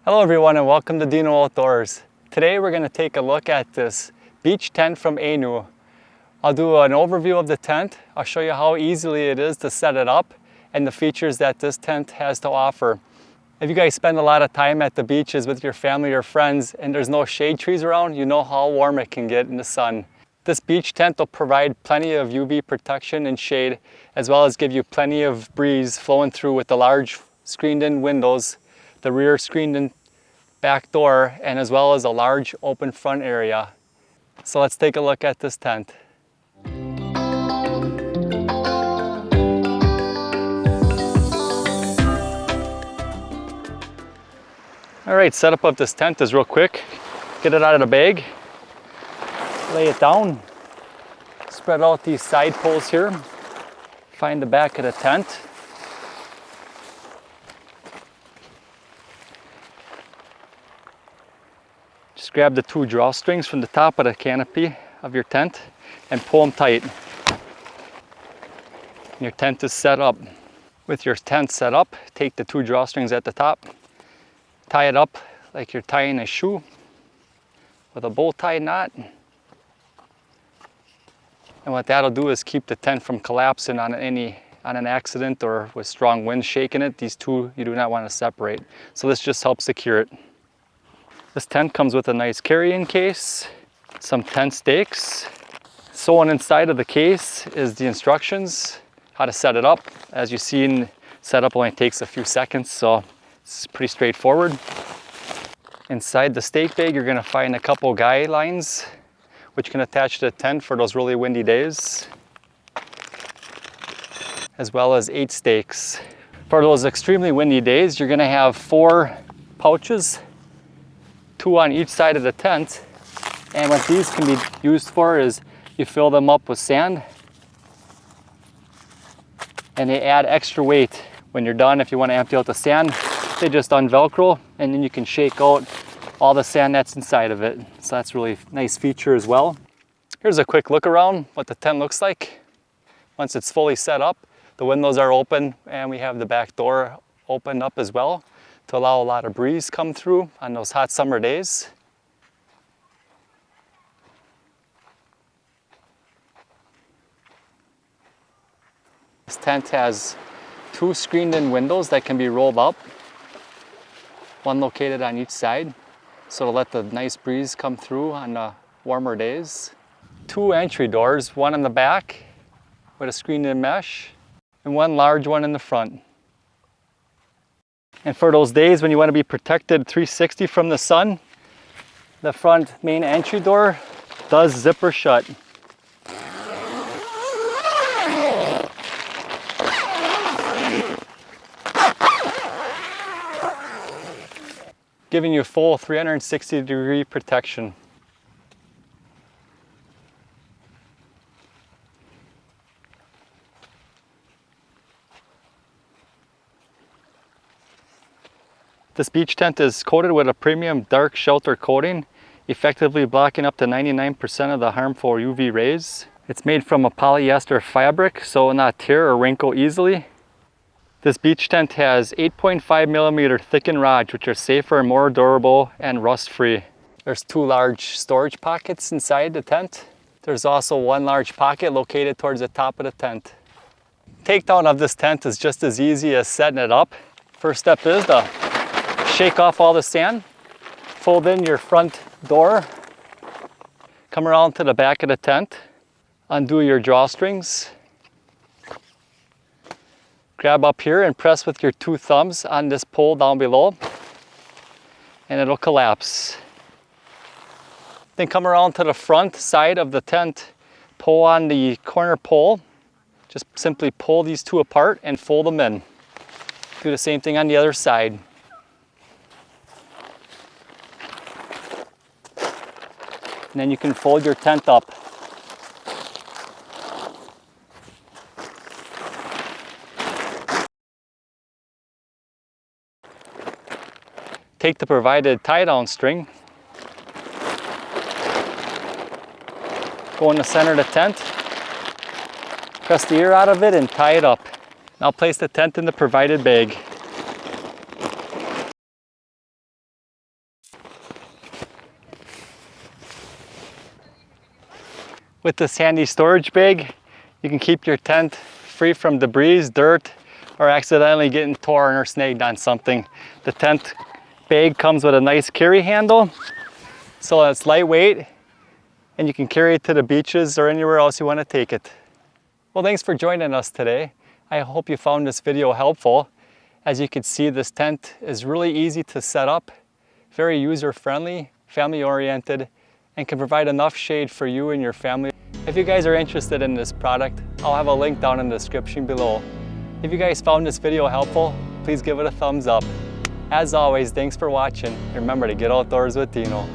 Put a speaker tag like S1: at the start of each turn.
S1: Hello everyone and welcome to Deano Outdoors. Today we're going to take a look at this beach tent from Ainuoo. I'll do an overview of the tent. I'll show you how easily it is to set it up and the features that this tent has to offer. If you guys spend a lot of time at the beaches with your family or friends and there's no shade trees around, you know how warm it can get in the sun. This beach tent will provide plenty of UV protection and shade, as well as give you plenty of breeze flowing through with the large screened-in windows, the rear screened-in back door, and as well as a large open front area. So let's take a look at this tent. All right, setup of this tent is real quick. Get it out of the bag, lay it down, spread out these side poles here, find the back of the tent. Just grab the two drawstrings from the top of the canopy of your tent and pull them tight. Your tent is set up. With your tent set up, take the two drawstrings at the top, tie it up like you're tying a shoe with a bow tie knot. And what that'll do is keep the tent from collapsing on an accident or with strong wind shaking it. These two you do not want to separate. So this just helps secure it. This tent comes with a nice carry-in case, some tent stakes. Sewn inside of the case is the instructions, how to set it up. As you've seen, setup only takes a few seconds, so it's pretty straightforward. Inside the stake bag, you're gonna find a couple guy lines, which you can attach to the tent for those really windy days, as well as 8 stakes. For those extremely windy days, you're gonna have 4 pouches, 2 on each side of the tent. And what these can be used for is you fill them up with sand and they add extra weight. When you're done, if you want to empty out the sand, they just unvelcro and then you can shake out all the sand that's inside of it. So that's a really nice feature as well. Here's a quick look around what the tent looks like. Once it's fully set up, the windows are open and we have the back door opened up as well to allow a lot of breeze come through on those hot summer days. This tent has 2 screened-in windows that can be rolled up, one located on each side, so to let the nice breeze come through on the warmer days. 2 entry doors, one in the back with a screened-in mesh, and one large one in the front. And for those days when you want to be protected 360 from the sun, the front main entry door does zipper shut. Giving you full 360-degree protection. This beach tent is coated with a premium dark shelter coating, effectively blocking up to 99% of the harmful UV rays. It's made from a polyester fabric, so it will not tear or wrinkle easily. This beach tent has 8.5mm thickened rods, which are safer, more durable, and rust-free. There's 2 large storage pockets inside the tent. There's also 1 large pocket located towards the top of the tent. Takedown of this tent is just as easy as setting it up. First step is to shake off all the sand, fold in your front door, come around to the back of the tent, undo your drawstrings, grab up here and press with your 2 thumbs on this pole down below, and it'll collapse. Then come around to the front side of the tent, pull on the corner pole, just simply pull these 2 apart and fold them in. Do the same thing on the other side. And then you can fold your tent up. Take the provided tie-down string, go in the center of the tent, press the ear out of it and tie it up. Now place the tent in the provided bag. With this handy storage bag, you can keep your tent free from debris, dirt, or accidentally getting torn or snagged on something. The tent bag comes with a nice carry handle, so it's lightweight and you can carry it to the beaches or anywhere else you want to take it. Well, thanks for joining us today. I hope you found this video helpful. As you can see, this tent is really easy to set up, very user-friendly, family-oriented, and can provide enough shade for you and your family. If you guys are interested in this product, I'll have a link down in the description below. If you guys found this video helpful, please give it a thumbs up. As always, thanks for watching. Remember to get outdoors with Deano.